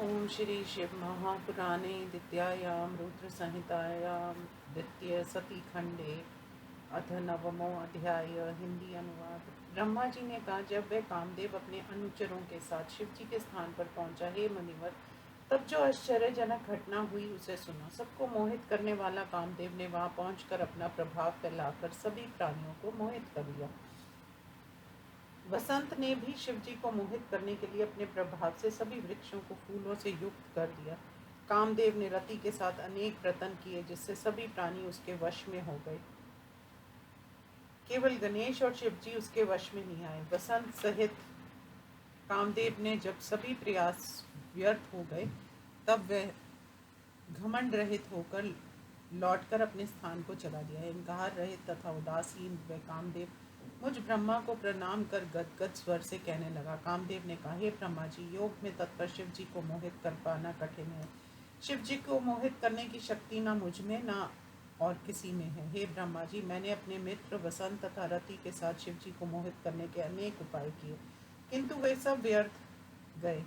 ओम श्री शिव महापुराणे द्वितीयायां रुद्र संहितायां द्वितीय सती खंडे अथ नवमो अध्याय। हिंदी अनुवाद। ब्रह्मा जी ने कहा, जब वह कामदेव अपने अनुचरों के साथ शिव जी के स्थान पर पहुंचा, हे मुनिवर, तब जो आश्चर्यजनक घटना हुई उसे सुनो। सबको मोहित करने वाला कामदेव ने वहां पहुंचकर अपना प्रभाव फैलाकर सभी प्राणियों को मोहित कर लिया। वसंत ने भी शिवजी को मोहित करने के लिए अपने प्रभाव से सभी वृक्षों को फूलों से युक्त कर दिया। कामदेव ने रति के साथ अनेक प्रयत्न किए, जिससे सभी प्राणी उसके वश में हो गए। केवल गणेश और शिवजी उसके वश में नहीं आए। वसंत सहित कामदेव ने जब सभी प्रयास व्यर्थ हो गए, तब वह घमंड रहित होकर लौटकर अपने स्थान को चला दिया। अहंकार रहित तथा उदासीन वह कामदेव मुझ ब्रह्मा को प्रणाम कर गदगद स्वर से कहने लगा। कामदेव ने कहा, हे ब्रह्मा जी, योग में तत्पर शिव जी को मोहित कर पाना कठिन है। शिव जी को मोहित करने की शक्ति ना मुझ में ना और किसी में है। हे ब्रह्मा जी, मैंने अपने मित्र वसंत तथा रति के साथ शिव जी को मोहित करने के अनेक उपाय किए, किंतु वे सब व्यर्थ गए।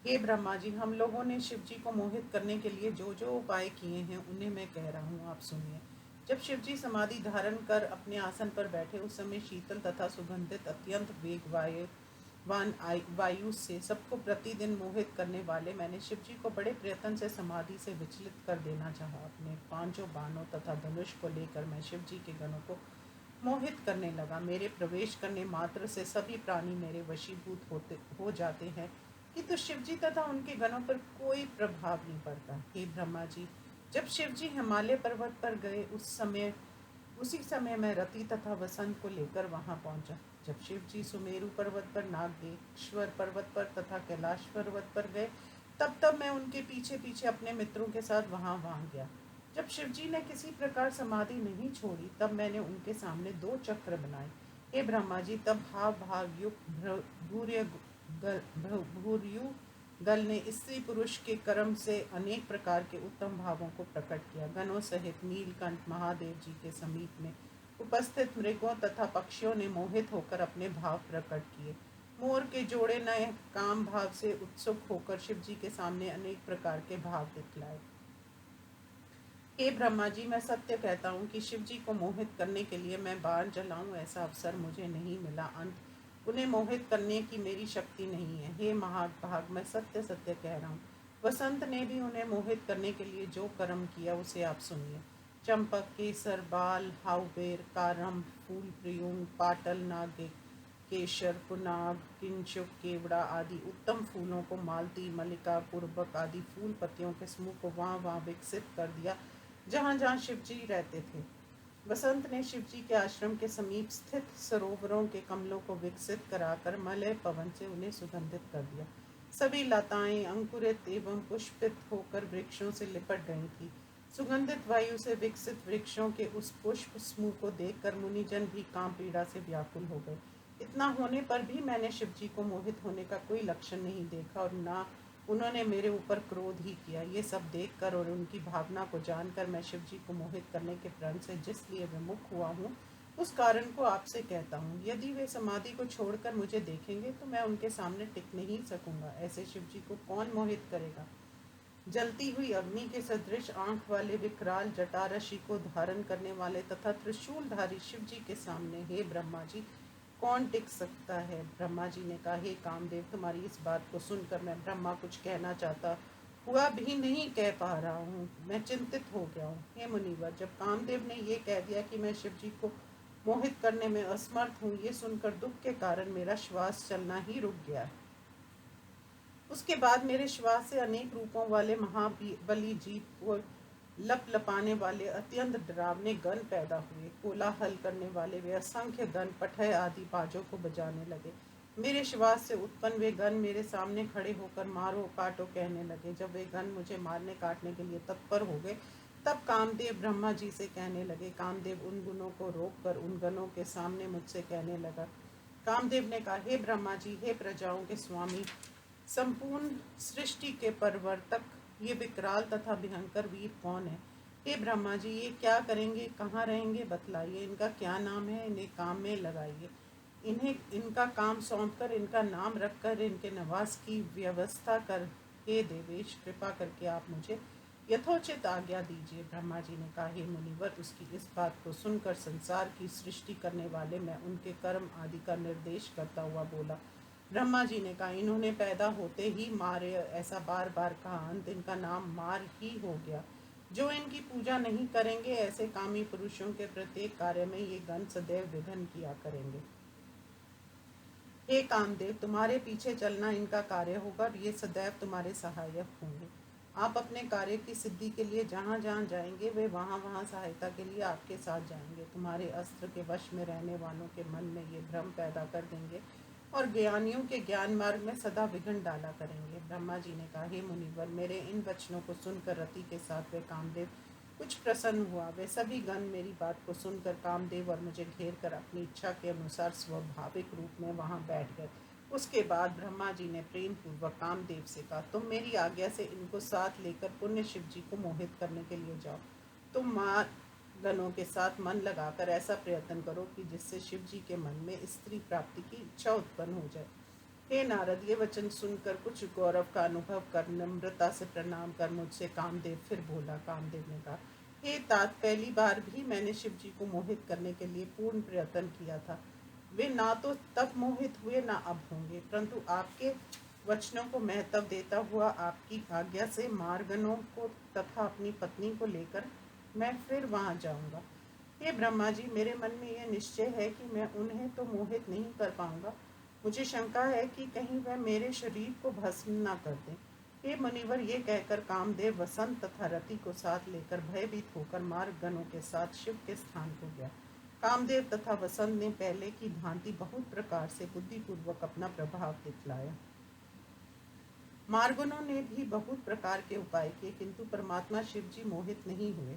हे ब्रह्मा जी, हम लोगों ने शिव जी को मोहित करने के लिए जो जो उपाय किए हैं उन्हें मैं कह रहा हूँ, आप सुनिए। जब शिव जी समाधि धारण कर अपने आसन पर बैठे, उस समय शीतल तथा सुगंधित अत्यंत वेगवान वायु से सबको प्रतिदिन मोहित करने वाले मैंने शिव जी को बड़े प्रयत्न से समाधि से विचलित कर देना चाहा। अपने पांचों बाणों तथा धनुष को लेकर मैं शिव जी के गणों को मोहित करने लगा। मेरे प्रवेश करने मात्र से सभी प्राणी मेरे वशीभूत हो जाते हैं, किंतु शिवजी तथा उनके गणों पर कोई प्रभाव नहीं पड़ता। हे ब्रह्मा जी, जब शिवजी हिमालय पर्वत पर गए, उसी समय मैं रति तथा वसंत को लेकर वहां पहुंचा। जब शिवजी सुमेरु पर्वत पर, नागेश्वर पर्वत पर तथा कैलाश पर्वत पर गए, तब मैं उनके पीछे पीछे अपने मित्रों के साथ वहां गया। जब शिवजी ने किसी प्रकार समाधि नहीं छोड़ी, तब मैंने उनके सामने 2 चक्र बनाए। हे ब्रह्मा जी, तब भाव युक्त भूर्यु दल ने स्त्री पुरुष के कर्म से अनेक प्रकार के उत्तम भावों को प्रकट किया। गणों सहित नीलकंठ महादेव जी के समीप में उपस्थित मृगों तथा पक्षियों ने मोहित होकर अपने भाव प्रकट किए। मोर के जोड़े नए काम भाव से उत्सुक होकर शिव जी के सामने अनेक प्रकार के भाव दिखलाए। हे ब्रह्मा जी, मैं सत्य कहता हूँ कि शिव जी को मोहित करने के लिए मैं बाण चलाऊं, ऐसा अवसर मुझे नहीं मिला। अंत उन्हें मोहित करने की मेरी शक्ति नहीं है। हे महाभाग, मैं सत्य सत्य कह रहा हूँ। वसंत ने भी उन्हें मोहित करने के लिए जो कर्म किया उसे आप सुनिए। चंपक, केसर, बाल, हाउबेर, कारम, फूल प्रियुंग, पाटल, नागे, केशर, पुनाग, किंचुक, केवड़ा आदि उत्तम फूलों को, मालती, मल्लिका, पूर्वक आदि फूल पत्तियों के समूह को वहां विकसित कर दिया जहां जहां शिवजी रहते थे। वसंत ने शिवजी के आश्रम के समीप स्थित सरोवरों के कमलों को विकसित कराकर मलय पवन से उन्हें सुगंधित कर दिया। सभी लताएं अंकुरित एवं पुष्पित होकर वृक्षों से लिपट गई थी। सुगंधित वायु से विकसित वृक्षों के उस पुष्प समूह को देखकर मुनिजन भी काम पीड़ा से व्याकुल हो गए। इतना होने पर भी मैंने शिवजी को मोहित होने का कोई लक्षण नहीं देखा और ना उन्होंने मेरे ऊपर क्रोध ही किया। ये सब देखकर और उनकी भावना को जानकर मैं शिवजी को मोहित करने के प्रण से जिसलिए विमुख हुआ हूँ, उस कारण को आपसे कहता हूँ। यदि वे समाधि को छोड़कर मुझे देखेंगे तो मैं उनके सामने टिक नहीं सकूंगा। ऐसे शिवजी को कौन मोहित करेगा। जलती हुई अग्नि के सदृश आंख वाले विकराल जटारशी को धारण करने वाले तथा त्रिशूलधारी शिवजी के सामने हे ब्रह्मा जी कौन टिक सकता है। ब्रह्मा जी ने कहा, हे कामदेव, तुम्हारी इस बात को सुनकर मैं ब्रह्मा कुछ कहना चाहता हुआ भी नहीं कह पा रहा हूँ। मैं चिंतित हो गया हूँ। हे मुनिवर, जब कामदेव ने ये कह दिया कि मैं शिवजी को मोहित करने में असमर्थ हूँ, ये सुनकर दुख के कारण मेरा श्वास चलना ही रुक गया है। उसके बाद मेरे श्वास से अनेक रूपों वाले महाबली जीव को लपाने वाले अत्यंत डरावने गण पैदा हुए। कोलाहल करने वाले वे असंख्य गण पठय आदि बाजों को बजाने लगे। मेरे श्वास से उत्पन्न वे गण मेरे सामने खड़े होकर मारो काटो कहने लगे। जब वे गण मुझे मारने काटने के लिए तत्पर हो गए, तब कामदेव ब्रह्मा जी से कहने लगे। कामदेव उन गुणों को रोक कर उन गणों के सामने मुझसे कहने लगा। कामदेव ने कहा, हे ब्रह्मा जी, हे प्रजाओं के स्वामी, संपूर्ण सृष्टि के परवर्तक, ये विकराल तथा भयंकर वीर कौन है। हे ब्रह्मा जी, ये क्या करेंगे, कहाँ रहेंगे, बतलाइए। इनका क्या नाम है, इन्हें काम में लगाइए। इन्हें इनका काम सौंपकर, इनका नाम रखकर इनके निवास की व्यवस्था कर, हे देवेश, कृपा करके आप मुझे यथोचित आज्ञा दीजिए। ब्रह्मा जी ने कहा, हे मुनिवर, उसकी इस बात को सुनकर संसार की सृष्टि करने वाले मैं उनके कर्म आदि का निर्देश करता हुआ बोला। ब्रह्मा जी ने कहा, इन्होंने पैदा होते ही मारे, ऐसा बार बार कहा, अंत इनका नाम मार ही हो गया। जो इनकी पूजा नहीं करेंगे, ऐसे कामी पुरुषों के प्रत्येक कार्य में ये गण सदैव विघ्न किया करेंगे। हे कामदेव, तुम्हारे पीछे चलना इनका कार्य होगा और ये सदैव तुम्हारे सहायक होंगे। आप अपने कार्य की सिद्धि के लिए जहाँ जहाँ जाएंगे, वे वहाँ वहाँ सहायता के लिए आपके साथ जाएंगे। तुम्हारे अस्त्र के वश में रहने वालों के मन में ये भ्रम पैदा कर देंगे और ज्ञानियों के ज्ञान मार्ग में सदा विघ्न डाला करेंगे। ब्रह्मा जी ने कहा, हे मुनिवर, मेरे इन वचनों को सुनकर रति के साथ वे कामदेव कुछ प्रसन्न हुआ। वे सभी गण मेरी बात को सुनकर कामदेव और मुझे घेर कर अपनी इच्छा के अनुसार स्वाभाविक रूप में वहां बैठ गए। उसके बाद ब्रह्मा जी ने प्रेम पूर्वक कामदेव से कहा, तुम मेरी आज्ञा से इनको साथ लेकर पुण्य शिव जी को मोहित करने के लिए जाओ। तुम माँ गणों के साथ मन लगाकर ऐसा प्रयत्न करो कि जिससे शिव जी के मन में स्त्री प्राप्ति की इच्छा उत्पन्न हो जाए। हे नारद, ये वचन सुनकर कुछ गौरव का अनुभव कर नम्रता से प्रणाम कर मुझसे कामदेव फिर बोला। कामदेव ने कहा, हे तात, पहली बार भी मैंने शिव जी को मोहित करने के लिए पूर्ण प्रयत्न किया था। वे ना तो तब मोहित हुए ना अब होंगे, परंतु आपके वचनों को महत्व देता हुआ आपकी आज्ञा से मार्गनों को तथा अपनी पत्नी को लेकर मैं फिर वहां जाऊंगा। हे ब्रह्मा जी, मेरे मन में यह निश्चय है कि मैं उन्हें तो मोहित नहीं कर पाऊंगा। मुझे शंका है कि कहीं वह मेरे शरीर को भस्म न कर दें। हे मुनिवर, ये कहकर कामदेव वसंत तथा रति को साथ लेकर भयभीत होकर मार्ग गणों के साथ शिव के स्थान को गया। कामदेव तथा वसंत ने पहले की भांति बहुत प्रकार से बुद्धिपूर्वक अपना प्रभाव दिखलाया। मार्गनों ने भी बहुत प्रकार के उपाय किए, किंतु परमात्मा शिव जी मोहित नहीं हुए।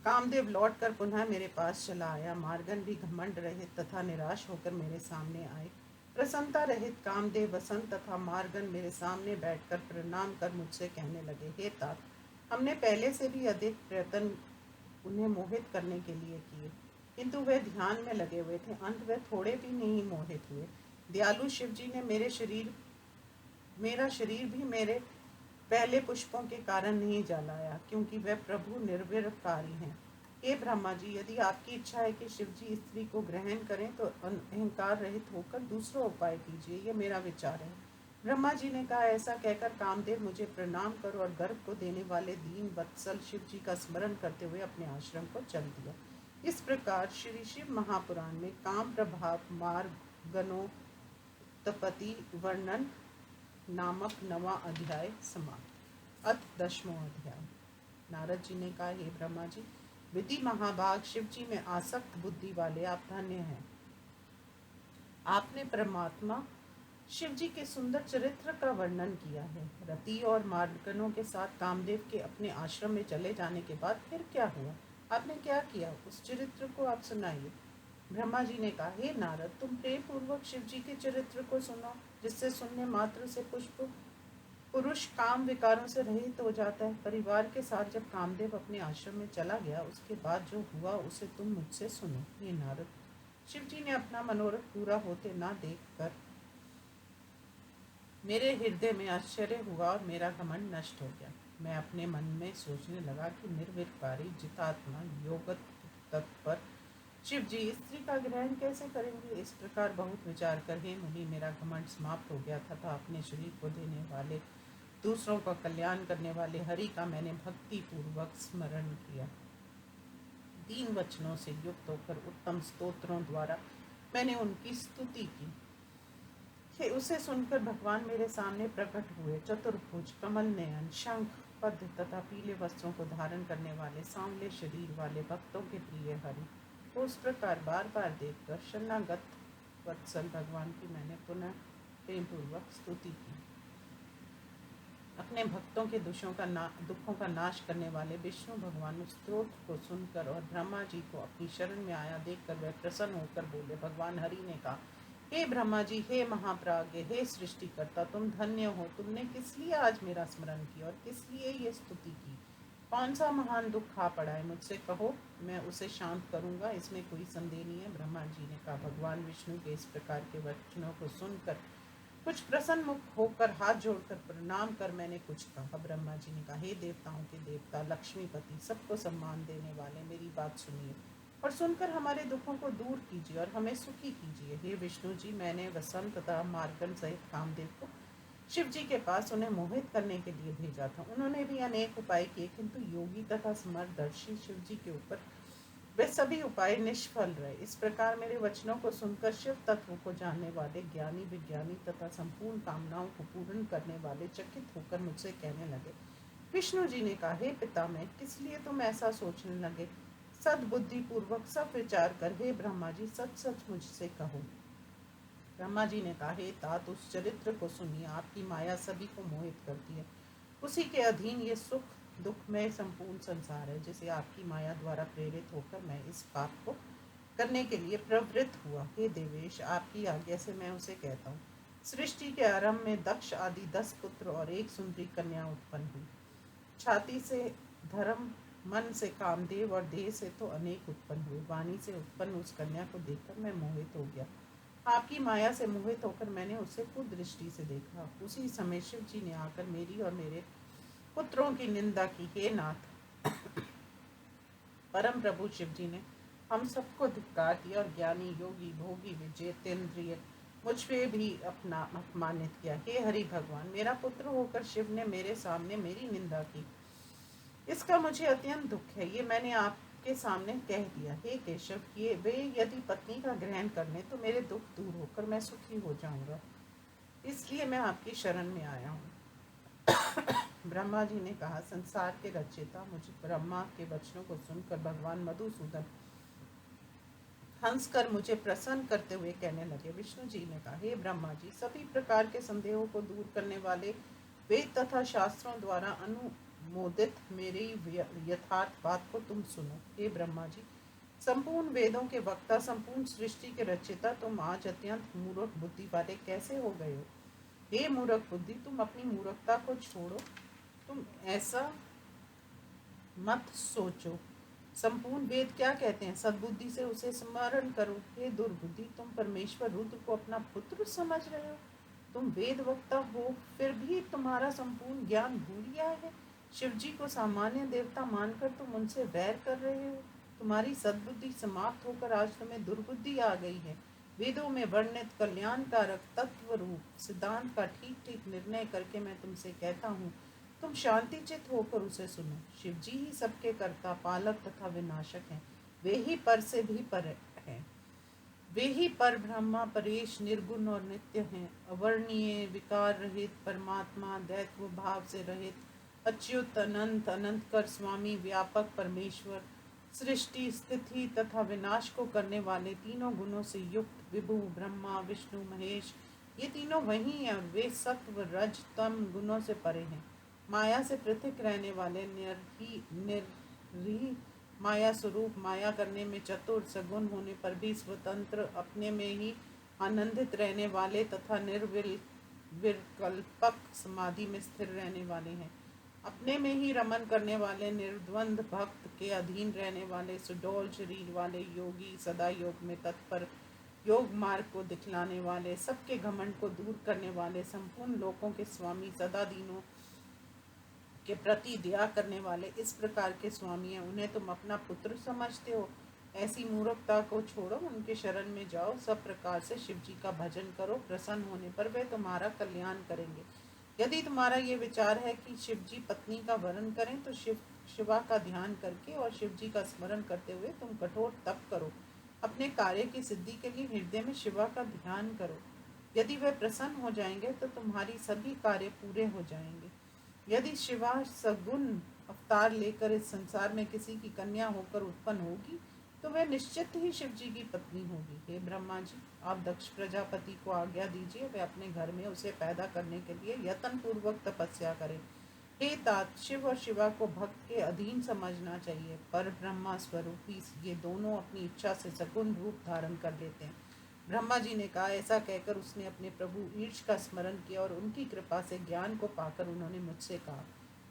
कामदेव लौटकर पुनः मेरे पास चला आया। मार्गन भी घमंड रहित तथा निराश होकर मेरे सामने आए। प्रसन्नता रहित कामदेव, वसंत तथा मार्गन मेरे सामने बैठकर प्रणाम कर मुझसे कहने लगे, हे तात, हमने पहले से भी अधिक प्रयत्न उन्हें मोहित करने के लिए किए, किंतु वे ध्यान में लगे हुए थे। अंत वे थोड़े भी नहीं मोहित हुए। दयालु शिव जी ने मेरा शरीर भी मेरे पहले पुष्पों के कारण नहीं जलाया, क्योंकि वह प्रभु निर्विकारी हैं। हे ब्रह्मा जी, यदि आपकी इच्छा है कि शिव जी स्त्री को ग्रहण करें तो अहंकार रहित होकर दूसरा उपाय कीजिए, ये मेरा विचार है। ब्रह्मा जी ने कहा, ऐसा कहकर कामदेव मुझे प्रणाम करो और गर्भ को देने वाले दीन वत्सल शिव जी का स्मरण करते हुए अपने आश्रम को चल दिया। इस प्रकार श्री शिव महापुराण में काम प्रभाव मार्ग गणोत्पत्ति वर्णन नामक 9वां अध्याय समाप्त। अथ 10वां अध्याय। नारद जी ने कहा, हे ब्रह्मा जी, विधि महाभाग, शिव जी में आसक्त बुद्धि वाले आप धन्य हैं। आपने परमात्मा शिव जी के सुंदर चरित्र का वर्णन किया है। रति और मार्गनों के साथ कामदेव के अपने आश्रम में चले जाने के बाद फिर क्या हुआ? आपने क्या किया? उस चरित्र को आप सुनाइए। ब्रह्मा जी ने कहा, हे नारद, तुम प्रेम पूर्वक शिव जी के चरित्र को सुनो, जिससे सुनने मात्र से पुरुष काम विकारों से रहित हो जाता है। परिवार के साथ जब कामदेव अपने आश्रम में चला गया, उसके बाद जो हुआ उसे तुम मुझसे सुनो। हे नारद, शिव जी ने अपना मनोरथ पूरा होते ना देखकर मेरे हृदय में आश्चर्य हुआ और मेरा घमंड नष्ट हो गया। मैं अपने मन में सोचने लगा कि निर्विकारी जितात्मा योग तत्पर शिव जी स्त्री का ग्रहण कैसे करेंगे। इस प्रकार बहुत विचार कर हे मुनि, मेरा घमंड समाप्त हो गया तथा अपने शरीर को देने वाले, दूसरों का कल्याण करने वाले हरि का मैंने भक्ति पूर्वक स्मरण किया। 3 वचनों से युक्त होकर उत्तम स्तोत्रों द्वारा मैंने उनकी स्तुति की। उसे सुनकर भगवान मेरे सामने प्रकट हुए। चतुर्भुज, कमल नयन, शंख पद्म तथा पीले वस्त्रों को धारण करने वाले, सांवले शरीर वाले भक्तों के प्रिय हरि को उस प्रकार बार बार देखकर शरणागत वत्सल भगवान की मैंने पुनः प्रेम पूर्वक स्तुति की। अपने भक्तों के दुखों का नाश करने वाले विष्णु भगवान उस स्तोत्र को सुनकर और ब्रह्मा जी को अपनी शरण में आया देखकर वह प्रसन्न होकर बोले। भगवान हरि ने कहा, हे ब्रह्मा जी, हे महाप्राज्ञ, हे सृष्टिकर्ता, तुम धन्य हो। तुमने किस लिए आज मेरा स्मरण किया और किस लिए ये स्तुति की? कौन सा महान दुख खा पड़ा है, मुझसे कहो, मैं उसे शांत करूंगा, इसमें कोई संदेह नहीं है। ब्रह्मा जी ने कहा। भगवान विष्णु के इस प्रकार के वचनों को सुनकर कुछ प्रसन्न मुख होकर हाथ जोड़कर प्रणाम कर मैंने कुछ कहा। ब्रह्मा जी ने कहा, हे देवताओं के देवता, लक्ष्मीपति, सबको सम्मान देने वाले, मेरी बात सुनिए और सुनकर हमारे दुखों को दूर कीजिए और हमें सुखी कीजिए। हे विष्णु जी, मैंने वसंत तथा मार्कंड सहित कामदेव को शिव जी के पास उन्हें मोहित करने के लिए भेजा था। उन्होंने भी अनेक उपाय किए, किंतु योगी तथा समरदर्शी शिव जी के ऊपर वे सभी उपाय निष्फल रहे। इस प्रकार मेरे वचनों को सुनकर शिव तत्व को जानने वाले ज्ञानी, विज्ञानी तथा संपूर्ण कामनाओं को पूर्ण करने वाले चकित होकर मुझसे कहने लगे। विष्णु जी ने कहा, हे पितामह, किस लिए तुम ऐसा सोचने लगे? सद्बुद्धि पूर्वक सब विचार कर हे ब्रह्मा जी सच सच मुझसे कहो। ब्रह्मा जी ने कहा, हे तात, उस चरित्र को सुनिए। आपकी माया सभी को मोहित करती है, उसी के अधीन ये सुख दुखमय संपूर्ण संसार है, जिसे आपकी माया द्वारा प्रेरित होकर मैं इस पाप को करने के लिए प्रवृत्त हुआ। हे देवेश, आपकी आज्ञा से मैं उसे कहता हूँ। सृष्टि के आरंभ में दक्ष आदि 10 पुत्र और एक सुंदरी कन्या उत्पन्न हुई। छाती से धर्म, मन से कामदेव और देह से तो अनेक उत्पन्न हुए। वाणी से उत्पन्न उस कन्या को देखकर मैं मोहित हो गया। आपकी माया से मोहित होकर मैंने उसे कुदृष्टि से देखा। उसी समय शिव जी ने आकर मेरी और मेरे पुत्रों की निंदा की। हे नाथ, परम प्रभु शिव जी ने हम सबको धिक्कार दिया और ज्ञानी, योगी, भोगी, विजेतेंद्रिय मुझ पे भी अपना अपमानित किया। हे हरि भगवान, मेरा पुत्र होकर शिव ने मेरे सामने मेरी निंदा की, इसका मुझे अत्यंत दुख है। ये मैंने आपके सामने कह दिया। हे केशव, ये वे यदि पत्नी का ग्रहण कर लें तो मेरे दुख दूर होकर मैं सुखी हो जाऊंगा, इसलिए मैं आपकी शरण में आया हूँ। ब्रह्मा जी ने कहा, संसार के रचयिता मुझे ब्रह्मा के वचनों को सुनकर भगवान मधुसूदन हंसकर मुझे प्रसन्न करते हुए कहने लगे। विष्णु जी ने कहा, हे ब्रह्मा जी, सभी प्रकार के संदेहों को दूर करने वाले वेद तथा शास्त्रों द्वारा अनुमोदित मेरी यथार्थ बात को तुम सुनो। हे ब्रह्मा जी, संपूर्ण वेदों के वक्ता, संपूर्ण सृष्टि के रचयिता, तुम आज अत्यंत मूर्ख बुद्धि वाले कैसे हो गए हो? हे मूर्ख बुद्धि, तुम अपनी मूर्खता को छोड़ो, तुम ऐसा मत सोचो। संपूर्ण वेद क्या कहते हैं? सद्बुद्धि से उसे स्मरण करो। हे दुर्बुद्धि, तुम परमेश्वर रुद्र को अपना पुत्र समझ रहे हो। तुम वेद वक्ता हो, फिर भी तुम्हारा संपूर्ण ज्ञान भूल गया है। शिव जी को सामान्य देवता मानकर तुम उनसे वैर कर रहे हो। तुम्हारी सद्बुद्धि समाप्त होकर आज तुम्हें दुर्बुद्धि आ गई है। वेदों में वर्णित कल्याणकारक तत्व रूप सिद्धांत का ठीक ठीक निर्णय करके मैं तुमसे कहता हूँ, तुम शांति चित होकर उसे सुनो। शिव जी ही सबके कर्ता, पालक तथा विनाशक हैं। वे ही पर से भी पर हैं। वे ही पर ब्रह्मा, परेश, निर्गुण और नित्य हैं। अवर्णीय, विकार रहित परमात्मा, दैत्व भाव से रहित, अच्युत, अनंत, अनंत कर स्वामी, व्यापक परमेश्वर, सृष्टि, स्थिति तथा विनाश को करने वाले, तीनों गुणों से युक्त विभु, ब्रह्मा, विष्णु, महेश, ये तीनों वही हैं और वे सत्व, रज, तम गुणों से परे हैं। माया से पृथक रहने वाले, निर्ही माया स्वरूप, माया करने में चतुर, सगुण होने पर भी स्वतंत्र, अपने में ही आनंदित रहने वाले तथा निर्विकल्पक समाधि में स्थिर रहने वाले हैं। अपने में ही रमन करने वाले, निर्द्वंद भक्त के अधीन रहने वाले, सुडौल शरीर वाले योगी, सदा योग में तत्पर, योग मार्ग को दिखलाने वाले, सबके घमंड को दूर करने वाले, संपूर्ण लोकों के स्वामी, सदा दीनों के प्रति दया करने वाले, इस प्रकार के स्वामी हैं। उन्हें तुम अपना पुत्र समझते हो। ऐसी मूर्खता को छोड़ो, उनके शरण में जाओ, सब प्रकार से शिव जी का भजन करो। प्रसन्न होने पर वे तुम्हारा कल्याण करेंगे। यदि तुम्हारा ये विचार है कि शिव जी पत्नी का वरण करें, तो शिवा का ध्यान करके और शिव जी का स्मरण करते हुए तुम कठोर तप करो। अपने कार्य की सिद्धि के लिए हृदय में शिवा का ध्यान करो। यदि वे प्रसन्न हो जाएंगे तो तुम्हारी सभी कार्य पूरे हो जाएंगे। यदि शिवा सगुण अवतार लेकर इस संसार में किसी की कन्या होकर उत्पन्न होगी, तो वह निश्चित ही शिव जी की पत्नी होगी। हे ब्रह्मा जी, आप दक्ष प्रजापति को आज्ञा दीजिए, वे अपने घर में उसे पैदा करने के लिए यत्न पूर्वक तपस्या करें। हे तात, शिव और शिवा को भक्त के अधीन समझना चाहिए। पर ब्रह्मा स्वरूपी ये दोनों अपनी इच्छा से सगुण रूप धारण कर लेते हैं। ब्रह्मा जी ने कहा। ऐसा कहकर उसने अपने प्रभु ईश का स्मरण किया और उनकी कृपा से ज्ञान को पाकर उन्होंने मुझसे कहा,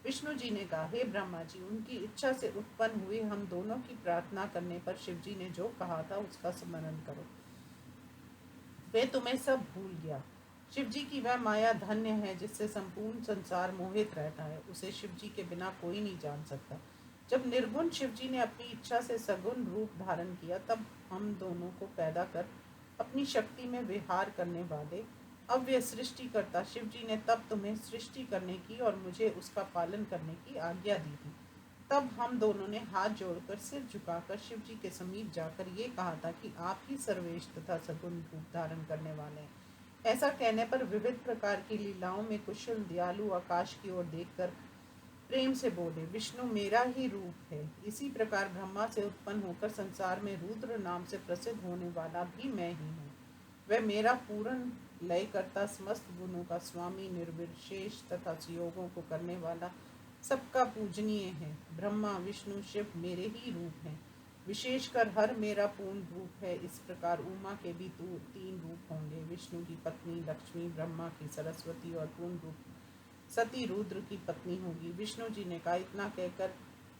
विष्णु जी ने कहा, हे ब्रह्मा जी, उनकी इच्छा से उत्पन्न हुए हम दोनों की प्रार्थना करने पर शिव जी ने जो कहा था उसका स्मरण करो। वे तुम्हें सब भूल गया। शिव जी की वह माया धन्य है जिससे संपूर्ण संसार मोहित रहता है। उसे शिव जी के बिना कोई नहीं जान सकता। जब निर्गुण शिव जी ने अपनी इच्छा से सगुण रूप धारण किया, तब हम दोनों को पैदा कर अपनी शक्ति में विहार करने वाले अव्यय सृष्टिकर्ता शिव जी ने तब तुम्हें सृष्टि करने की और मुझे उसका पालन करने की आज्ञा दी थी। तब हम दोनों ने हाथ जोड़कर सिर झुकाकर शिव जी के समीप जाकर ये कहा था कि आप ही सर्वेश तथा सगुण रूप धारण करने वाले हैं। ऐसा कहने पर विविध प्रकार की लीलाओं में कुशल दयालु आकाश की ओर देखकर प्रेम से बोले, विष्णु मेरा ही रूप है। इसी प्रकार ब्रह्मा से उत्पन्न होकर संसार में रुद्र नाम से प्रसिद्ध होने वाला भी मैं ही हूँ। वह मेरा पूर्ण लय करता, समस्त गुणों का स्वामी, निर्विशेष तथा सुयोगों को करने वाला, सबका पूजनीय है। ब्रह्मा विष्णु शिव मेरे ही रूप हैं। विशेषकर हर मेरा पूर्ण रूप है। इस प्रकार उमा के भी तीन रूप होंगे। विष्णु की पत्नी लक्ष्मी, ब्रह्मा की सरस्वती और पूर्ण रूप सती रुद्र की पत्नी होगी। विष्णु जी ने कहा, इतना कहकर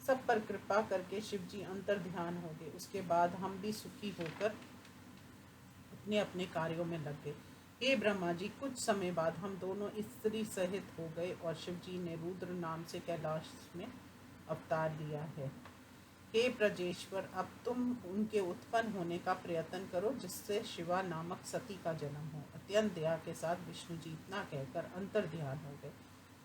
सब पर कृपा करके शिव जी अंतर ध्यान हो गए। उसके बाद हम भी सुखी होकर अपने अपने कार्यों में लग गए। हे ब्रह्मा जी, कुछ समय बाद हम दोनों स्त्री सहित हो गए और शिव जी ने रुद्र नाम से कैलाश में अवतार लिया है। हे ब्रजेश्वर, अब तुम उनके उत्पन्न होने का प्रयत्न करो जिससे शिवा नामक सती का जन्म हो। अत्यंत दया के साथ विष्णु जी इतना कहकर अंतर ध्यान हो गए।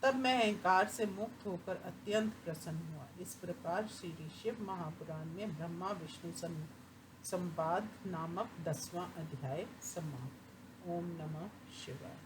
तब मैं अहंकार से मुक्त होकर अत्यंत प्रसन्न हुआ। इस प्रकार श्री शिव महापुराण में ब्रह्मा विष्णु संवाद नामक 10वां अध्याय समाप्त। ओम नमः शिवाय।